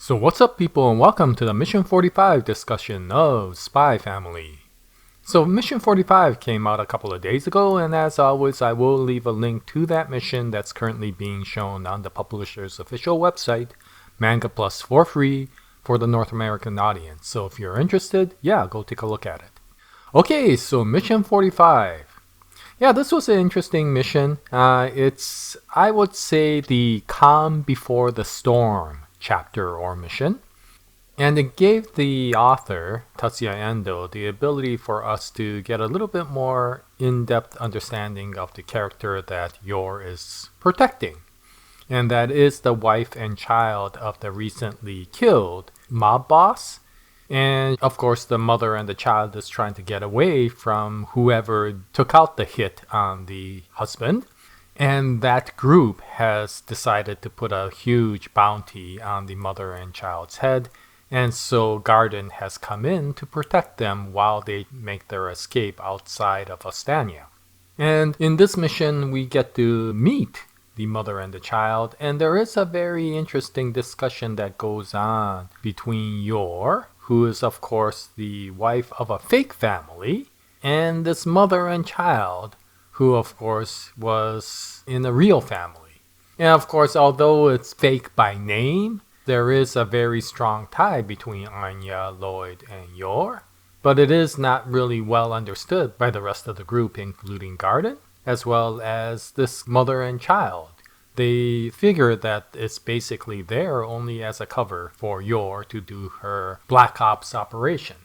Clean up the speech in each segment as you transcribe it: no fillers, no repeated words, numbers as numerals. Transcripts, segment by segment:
So what's up people and welcome to the Mission 45 discussion of Spy Family. So Mission 45 came out a couple of days ago, and as always I will leave a link to that mission that's currently being shown on the publisher's official website, Manga Plus, for free for the North American audience. So if you're interested, yeah, go take a look at it. Okay, so Mission 45. Yeah, this was an interesting mission. It's, I would say, the calm before the storm chapter or mission. And it gave the author, Tatsuya Endo, the ability for us to get a little bit more in-depth understanding of the character that Yor is protecting. And that is the wife and child of the recently killed mob boss. And of course the mother and the child is trying to get away from whoever took out the hit on the husband. And that group has decided to put a huge bounty on the mother and child's head. And so Garden has come in to protect them while they make their escape outside of Ostania. And in this mission we get to meet the mother and the child. And there is a very interesting discussion that goes on between Yor, who is of course the wife of a fake family, and this mother and child, who of course was in a real family. And of course, although it's fake by name, there is a very strong tie between Anya, Loid, and Yor. But it is not really well understood by the rest of the group, including Garden, as well as this mother and child. They figure that it's basically there only as a cover for Yor to do her Black Ops operation.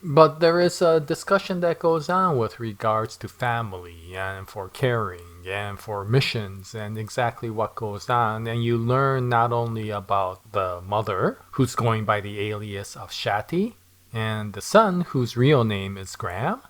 But there is a discussion that goes on with regards to family and for caring and for missions and exactly what goes on. And you learn not only about the mother, who's going by the alias of Shaty, and the son, whose real name is Graham,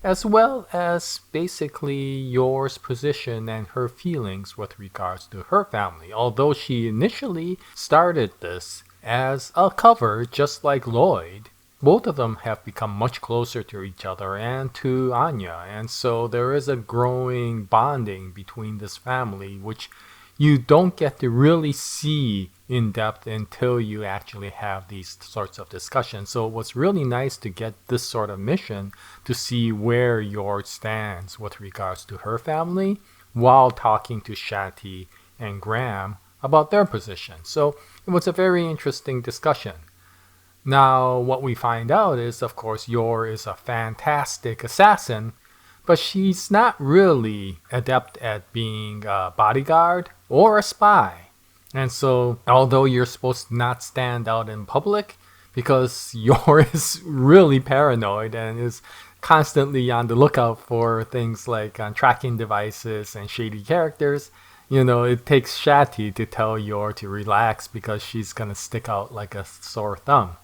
as well as basically Yor's position and her feelings with regards to her family. Although she initially started this as a cover just like Loid, both of them have become much closer to each other and to Anya, and so there is a growing bonding between this family, which you don't get to really see in depth until you actually have these sorts of discussions. So it was really nice to get this sort of mission to see where Yor stands with regards to her family while talking to Shaty and Graham about their position. So it was a very interesting discussion. Now, what we find out is, of course, Yor is a fantastic assassin, but she's not really adept at being a bodyguard or a spy. And so, although you're supposed to not stand out in public, because Yor is really paranoid and is constantly on the lookout for things like tracking devices and shady characters, you know, it takes Shaty to tell Yor to relax because she's going to stick out like a sore thumb.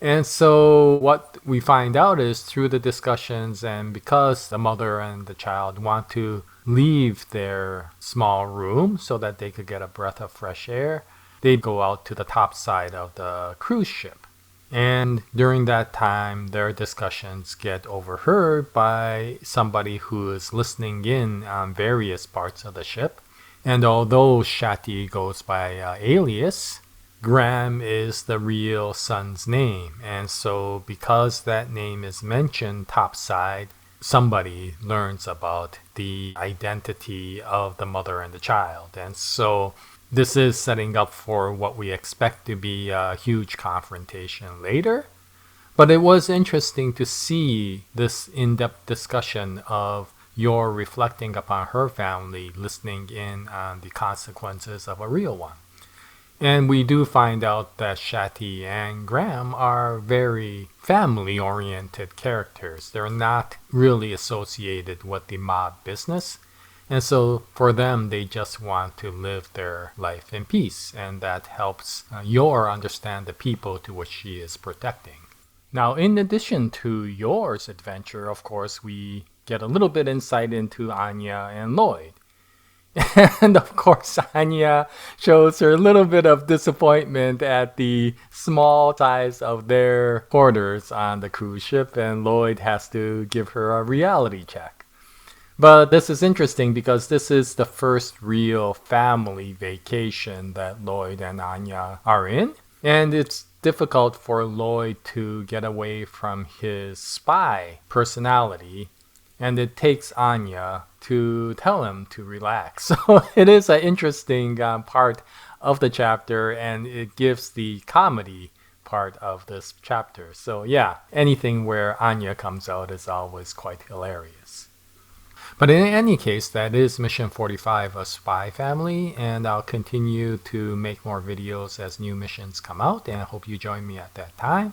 And so what we find out is through the discussions, and because the mother and the child want to leave their small room so that they could get a breath of fresh air, they go out to the top side of the cruise ship. And during that time, their discussions get overheard by somebody who is listening in on various parts of the ship. And although Shaty goes by alias, Graham is the real son's name, and so because that name is mentioned topside, somebody learns about the identity of the mother and the child. And so this is setting up for what we expect to be a huge confrontation later. But it was interesting to see this in-depth discussion of Yor reflecting upon her family, listening in on the consequences of a real one. And we do find out that Shaty and Graham are very family-oriented characters. They're not really associated with the mob business. And so for them, they just want to live their life in peace. And that helps Yor understand the people to which she is protecting. Now, in addition to Yor's adventure, of course, we get a little bit insight into Anya and Loid. And of course, Anya shows her a little bit of disappointment at the small size of their quarters on the cruise ship, and Loid has to give her a reality check. But this is interesting because this is the first real family vacation that Loid and Anya are in. And it's difficult for Loid to get away from his spy personality, and it takes Anya to tell him to relax. So it is an interesting part of the chapter, and it gives the comedy part of this chapter. So yeah, anything where Anya comes out is always quite hilarious. But in any case, that is Mission 45, A Spy Family, and I'll continue to make more videos as new missions come out, and I hope you join me at that time.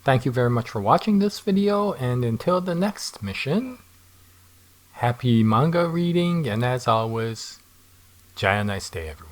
Thank you very much for watching this video, and until the next mission, happy manga reading, and as always, Jaya, nice day everyone.